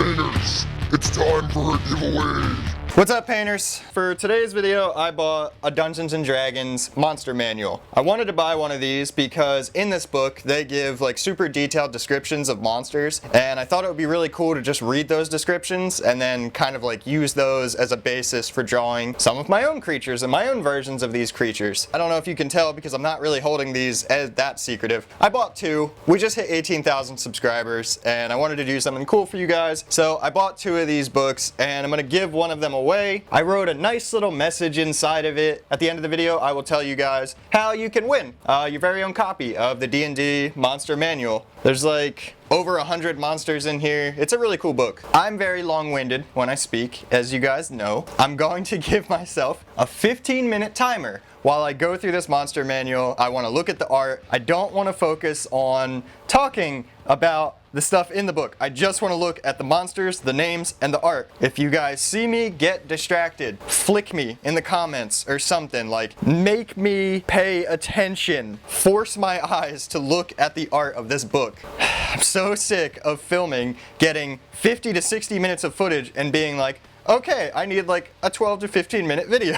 Painters, it's time for a giveaway. What's up, painters? For today's video, I bought a Dungeons & Dragons monster manual. I wanted to buy one of these because in this book, they give like super detailed descriptions of monsters, and I thought it would be really cool to just read those descriptions and then kind of like use those as a basis for drawing some of my own creatures and my own versions of these creatures. I don't know if you can tell because I'm not really holding these as that secretive. I bought two. We just hit 18,000 subscribers and I wanted to do something cool for you guys. So I bought two of these books and I'm gonna give one of them away. I wrote a nice little message inside of it. At the end of the video, I will tell you guys how you can win your very own copy of the D&D Monster Manual. There's like over 100 monsters in here. It's a really cool book. I'm very long-winded when I speak, as you guys know. I'm going to give myself a 15-minute timer while I go through this monster manual. I want to look at the art. I don't want to focus on talking about the stuff in the book. I just want to look at the monsters, the names, and the art. If you guys see me get distracted, flick me in the comments or something, like make me pay attention. Force my eyes to look at the art of this book. I'm so sick of filming, getting 50 to 60 minutes of footage and being like, okay, I need like a 12 to 15 minute video.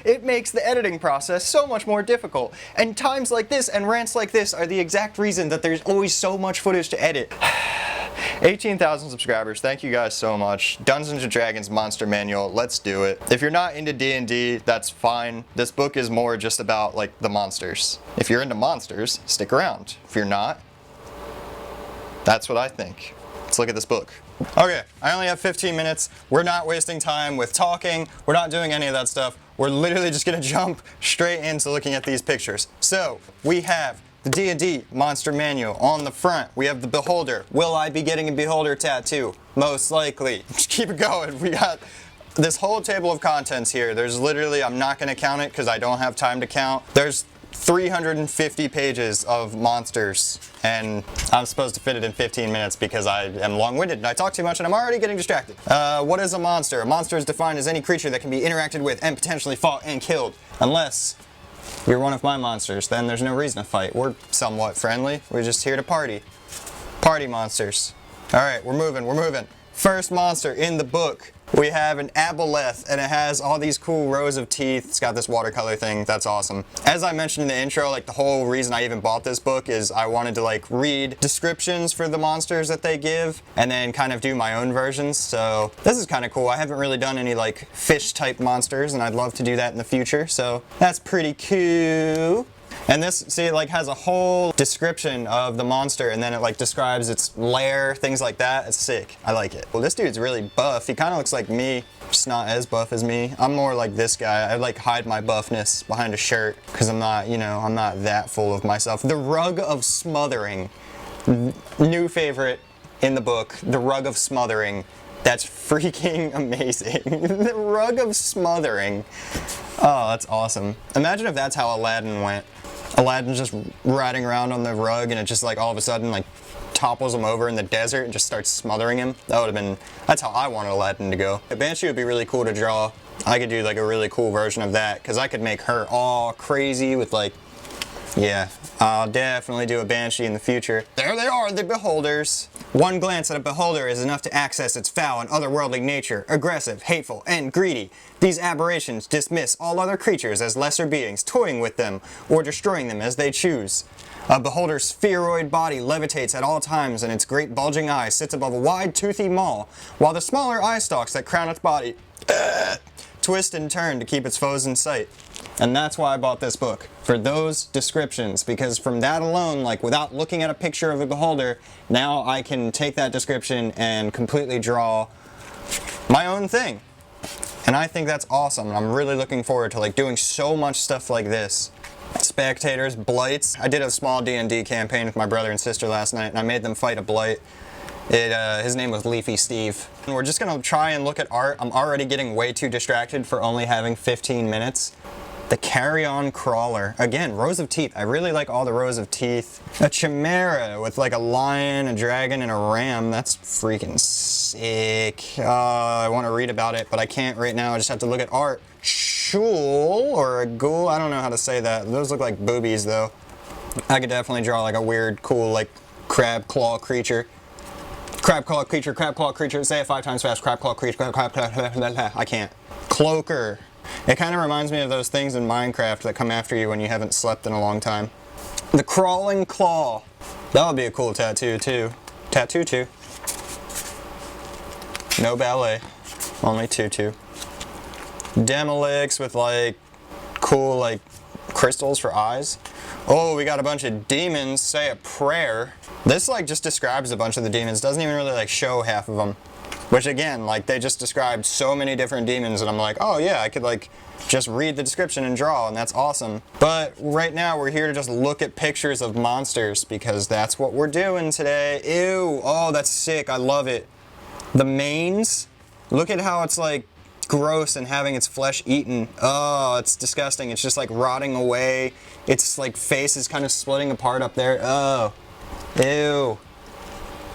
It makes the editing process so much more difficult. And times like this and rants like this are the exact reason that there's always so much footage to edit. 18,000 subscribers, thank you guys so much. Dungeons & Dragons Monster Manual, let's do it. If you're not into D&D, that's fine. This book is more just about like the monsters. If you're into monsters, stick around. If you're not, that's what I think. Let's look at this book. Okay, I only have 15 minutes. We're not wasting time with talking. We're not doing any of that stuff. We're literally just gonna jump straight into looking at these pictures. So, we have the D&D Monster Manual on the front. We have the Beholder. Will I be getting a Beholder tattoo? Most likely. Just keep it going. We got this whole table of contents here. There's literally, I'm not gonna count it because I don't have time to count. There's 350 pages of monsters, and I'm supposed to fit it in 15 minutes because I am long-winded and I talk too much and I'm already getting distracted. What is a monster? A monster is defined as any creature that can be interacted with and potentially fought and killed. Unless you're one of my monsters, then there's no reason to fight. We're somewhat friendly. We're just here to party. Party monsters. Alright, we're moving. First monster in the book. We have an Aboleth, and it has all these cool rows of teeth. It's got this watercolor thing. That's awesome. As I mentioned in the intro, like the whole reason I even bought this book is I wanted to like read descriptions for the monsters that they give and then kind of do my own versions. So this is kind of cool. I haven't really done any like fish type monsters, and I'd love to do that in the future. So that's pretty cool. And this, see, it like has a whole description of the monster and then it like describes its lair, things like that. It's sick. I like it. Well, this dude's really buff. He kind of looks like me, just not as buff as me. I'm more like this guy. I like hide my buffness behind a shirt because I'm not, you know, I'm not that full of myself. The Rug of Smothering. New favorite in the book, the Rug of Smothering. That's freaking amazing. The Rug of Smothering. Oh, that's awesome. Imagine if that's how Aladdin went. Aladdin's just riding around on the rug and it just like all of a sudden like topples him over in the desert and just starts smothering him. That would have been, that's how I wanted Aladdin to go. A Banshee would be really cool to draw. I could do like a really cool version of that because I could make her all crazy with like, yeah, I'll definitely do a Banshee in the future. There they are, the Beholders. One glance at a Beholder is enough to access its foul and otherworldly nature, aggressive, hateful, and greedy. These aberrations dismiss all other creatures as lesser beings, toying with them, or destroying them as they choose. A Beholder's spheroid body levitates at all times and its great bulging eye sits above a wide, toothy maw, while the smaller eye stalks that crown its body twist and turn to keep its foes in sight. And that's why I bought this book, for those descriptions, because from that alone, like without looking at a picture of a Beholder, now I can take that description and completely draw my own thing. And I think that's awesome, and I'm really looking forward to like doing so much stuff like this. Spectators, blights. I did a small D&D campaign with my brother and sister last night, and I made them fight a blight. His name was Leafy Steve. And we're just gonna try and look at art. I'm already getting way too distracted for only having 15 minutes. The Carrion Crawler. Again, rows of teeth. I really like all the rows of teeth. A Chimera with like a lion, a dragon, and a ram. That's freaking sick. I want to read about it, but I can't right now. I just have to look at art. Shul or a ghoul. I don't know how to say that. Those look like boobies though. I could definitely draw like a weird, cool, like crab claw creature. Crab claw creature, say it 5 times fast. Crab claw creature, I can't. Cloaker. It kind of reminds me of those things in Minecraft that come after you when you haven't slept in a long time. The crawling claw. That would be a cool tattoo too. Tattoo too. No ballet. Only tutu. Demolix with like cool like crystals for eyes. Oh, we got a bunch of demons. Say a prayer. This like just describes a bunch of the demons. Doesn't even really like show half of them. Which again, like they just described so many different demons and I'm like, oh yeah, I could like just read the description and draw and that's awesome. But right now we're here to just look at pictures of monsters because that's what we're doing today. Ew, oh that's sick, I love it. The manes, look at how it's like gross and having its flesh eaten. Oh, it's disgusting. It's just like rotting away. Its like face is kind of splitting apart up there. Oh, ew.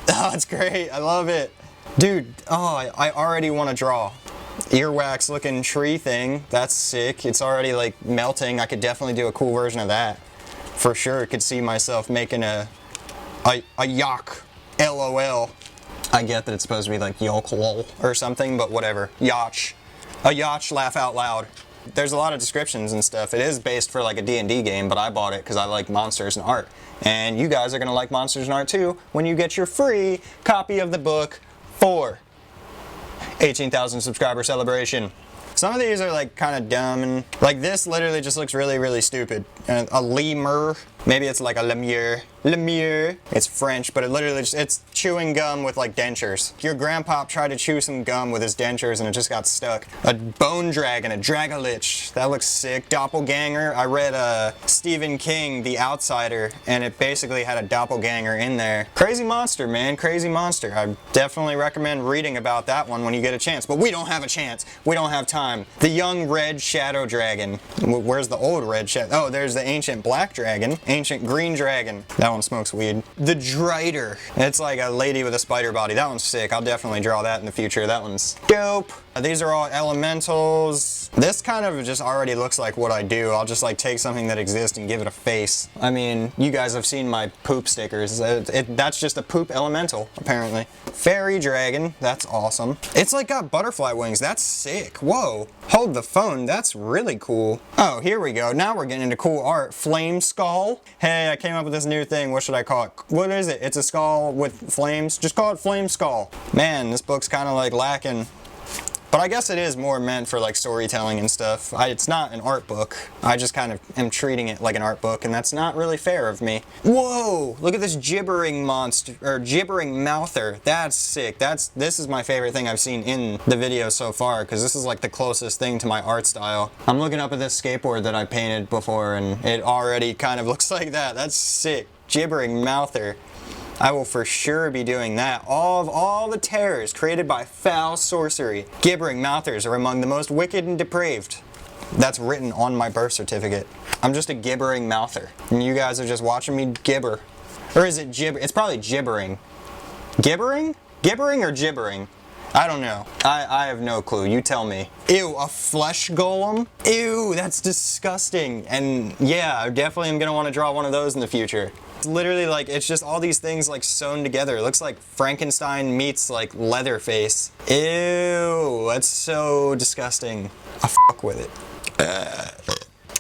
Oh, it's great. I love it. Dude, oh, I already want to draw. Earwax looking tree thing. That's sick. It's already like melting. I could definitely do a cool version of that. For sure, could see myself making a yak. LOL. I get that it's supposed to be like yolk lol or something, but whatever. Yach. A yach, laugh out loud. There's a lot of descriptions and stuff. It is based for like a D&D game, but I bought it because I like monsters and art. And you guys are going to like monsters and art too when you get your free copy of the book for 18,000 subscriber celebration. Some of these are like kind of dumb and like this literally just looks really, really stupid. And a lemur, maybe it's like a lemure. Lemure, it's French, but it literally just, it's chewing gum with like dentures. Your grandpa tried to chew some gum with his dentures and it just got stuck. A bone dragon, a Dragolich, that looks sick. Doppelganger, I read Stephen King, The Outsider, and it basically had a doppelganger in there. Crazy monster, man, crazy monster. I definitely recommend reading about that one when you get a chance, but we don't have a chance. We don't have time. The young red shadow dragon. Where's the old red shadow? Oh, there's the ancient black dragon, ancient green dragon. That one smokes weed. The Drider. It's like a lady with a spider body. That one's sick. I'll definitely draw that in the future. That one's dope. These are all elementals. This kind of just already looks like what I do. I'll just like take something that exists and give it a face. I mean, you guys have seen my poop stickers. That's just a poop elemental, apparently. Fairy dragon. That's awesome. It's like got butterfly wings. That's sick. Whoa. Hold the phone. That's really cool. Oh, here we go. Now we're getting into cool art. Flame skull. Hey, I came up with this new thing. What should I call it? What is it? It's a skull with flames. Just call it flame skull. Man, this book's kind of like lacking. But I guess it is more meant for like storytelling and stuff. It's not an art book. I just kind of am treating it like an art book and that's not really fair of me. Whoa! Look at this gibbering monster, or gibbering mouther. That's sick. This is my favorite thing I've seen in the video so far because this is like the closest thing to my art style. I'm looking up at this skateboard that I painted before and it already kind of looks like that. That's sick. Gibbering mouther. I will for sure be doing that. Of all the terrors created by foul sorcery, gibbering mouthers are among the most wicked and depraved. That's written on my birth certificate. I'm just a gibbering mouther. And you guys are just watching me gibber. Or is it gibber? It's probably gibbering. Gibbering? Gibbering or gibbering? I don't know. I have no clue. You tell me. Ew, a flesh golem? Ew, that's disgusting. And yeah, I definitely am going to want to draw one of those in the future. It's literally like, it's just all these things like sewn together. It looks like Frankenstein meets like Leatherface. Ew, that's so disgusting. I fuck with it.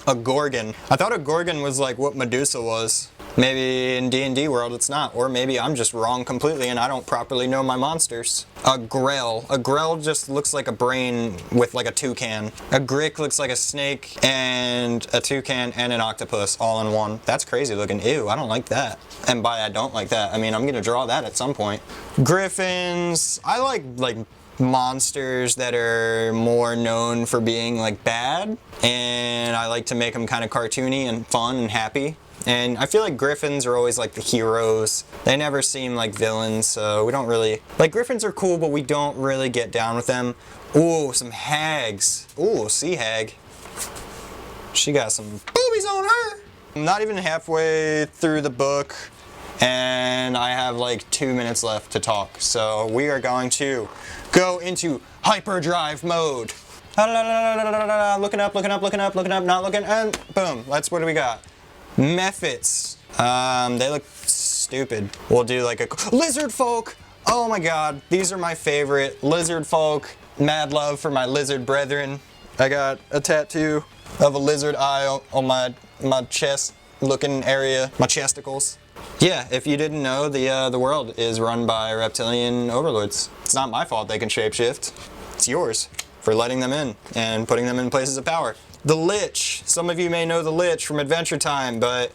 A Gorgon. I thought a Gorgon was like what Medusa was. Maybe in D&D world it's not, or maybe I'm just wrong completely and I don't properly know my monsters. A Grell. A Grell just looks like a brain with like a toucan. A Grick looks like a snake and a toucan and an octopus all in one. That's crazy looking. Ew, I don't like that. And by I don't like that, I mean I'm gonna draw that at some point. Griffins. I like monsters that are more known for being like bad, and I like to make them kind of cartoony and fun and happy. And I feel like Griffins are always like the heroes. They never seem like villains, so we don't really... Like, Griffins are cool, but we don't really get down with them. Ooh, some hags. Ooh, sea hag. She got some boobies on her! I'm not even halfway through the book, and I have like 2 minutes left to talk. So we are going to go into hyperdrive mode. Looking up, looking up, looking up, looking up, not looking, and boom, that's what do we got. Mephits. They look stupid. We'll do like a lizard folk. Oh my god, these are my favorite. Lizard folk, mad love for my lizard brethren. I got a tattoo of a lizard eye on my chest looking area, my chesticles. Yeah, if you didn't know, the world is run by reptilian overlords. It's not my fault they can shapeshift. It's yours for letting them in and putting them in places of power. The Lich. Some of you may know the Lich from Adventure Time, but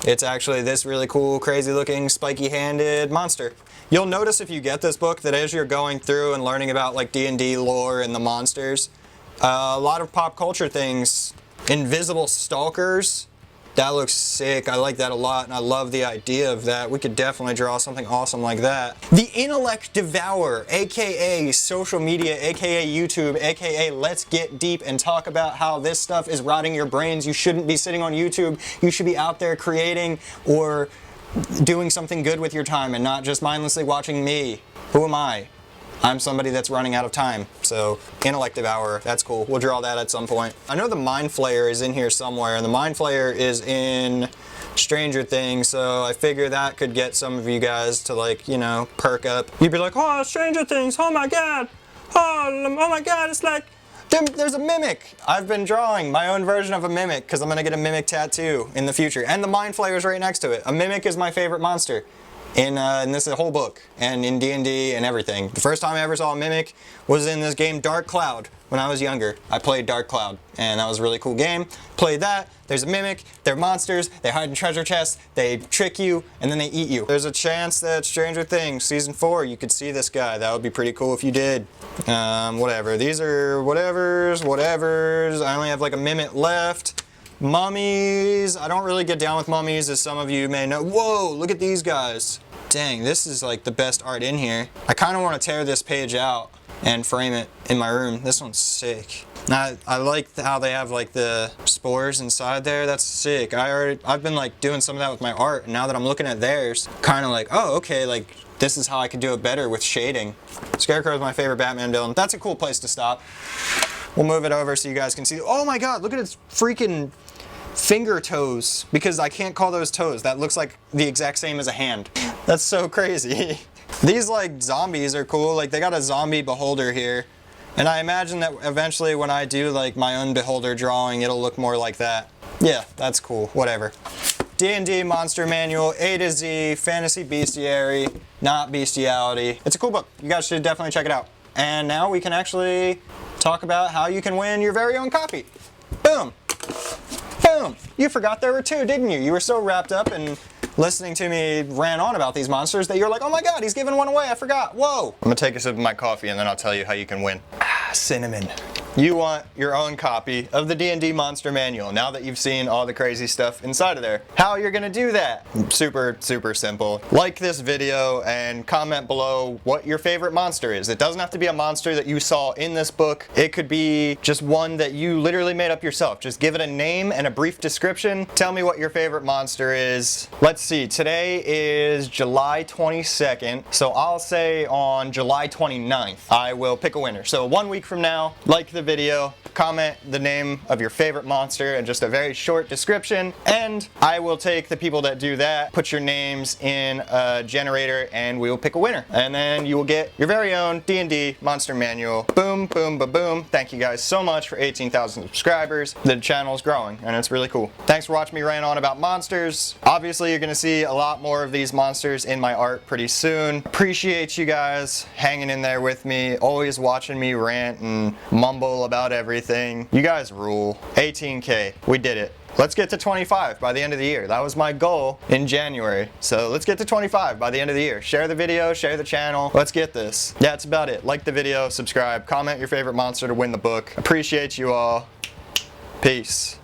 it's actually this really cool, crazy looking, spiky-handed monster. You'll notice if you get this book that as you're going through and learning about like D&D lore and the monsters, a lot of pop culture things, invisible stalkers, that looks sick. I like that a lot, and I love the idea of that. We could definitely draw something awesome like that. The Intellect Devourer, aka social media, aka YouTube, aka let's get deep and talk about how this stuff is rotting your brains. You shouldn't be sitting on YouTube. You should be out there creating or doing something good with your time and not just mindlessly watching me. Who am I? I'm somebody that's running out of time. So, Intellect Devourer, that's cool. We'll draw that at some point. I know the Mind Flayer is in here somewhere, and the Mind Flayer is in Stranger Things, so I figure that could get some of you guys to, like, you know, perk up. You'd be like, oh, Stranger Things, oh my god, oh my god, it's like, there's a mimic. I've been drawing my own version of a mimic because I'm gonna get a mimic tattoo in the future, and the Mind Flayer is right next to it. A mimic is my favorite monster in this whole book and in D&D and everything. The first time I ever saw a mimic was in this game Dark Cloud when I was younger. I played Dark Cloud, and that was a really cool game. Played that. There's a mimic. They're monsters. They hide in treasure chests. They trick you, and then they eat you. There's a chance that Stranger Things Season 4, you could see this guy. That would be pretty cool if you did. Whatever. These are whatevers. I only have like a minute left. Mummies. I don't really get down with mummies, as some of you may know. Whoa, look at these guys. Dang, this is like the best art in here. I kind of want to tear this page out and frame it in my room. This one's sick. Now, I like how they have like the spores inside there. That's sick. I've been like doing some of that with my art, and now that I'm looking at theirs, kind of like, oh, okay, like this is how I could do it better with shading. Scarecrow is my favorite Batman villain. That's a cool place to stop. We'll move it over so you guys can see. Oh my god, look at its freaking finger toes, because I can't call those toes. That looks like the exact same as a hand. That's so crazy. These like zombies are cool. Like they got a zombie beholder here, and I imagine that eventually when I do like my own beholder drawing, it'll look more like that. Yeah, that's cool. Whatever. D&D Monster Manual, A to Z, Fantasy Bestiary, not Bestiality. It's a cool book. You guys should definitely check it out. And now we can actually talk about how you can win your very own copy. Boom. Boom! You forgot there were two, didn't you? You were so wrapped up in listening to me rant on about these monsters that you're like, oh my god, he's giving one away, I forgot, whoa! I'm gonna take a sip of my coffee and then I'll tell you how you can win. Cinnamon. You want your own copy of the D&D Monster Manual now that you've seen all the crazy stuff inside of there. How you're gonna do that? Super, super simple. Like this video and comment below what your favorite monster is. It doesn't have to be a monster that you saw in this book. It could be just one that you literally made up yourself. Just give it a name and a brief description. Tell me what your favorite monster is. Let's see, today is July 22nd, so I'll say on July 29th, I will pick a winner. So 1 week from now, like the video, comment the name of your favorite monster and just a very short description, and I will take the people that do that, put your names in a generator, and we will pick a winner. And then you will get your very own D&D Monster Manual. Boom, boom, ba-boom. Thank you guys so much for 18,000 subscribers. The channel's growing, and it's really cool. Thanks for watching me rant on about monsters. Obviously, you're gonna see a lot more of these monsters in my art pretty soon. Appreciate you guys hanging in there with me, always watching me rant and mumble about everything. You guys rule. 18K. We did it. Let's get to 25 by the end of the year. That was my goal in January. So let's get to 25 by the end of the year. Share the video, share the channel. Let's get this. Yeah, that's about it. Like the video, subscribe, comment your favorite monster to win the book. Appreciate you all. Peace.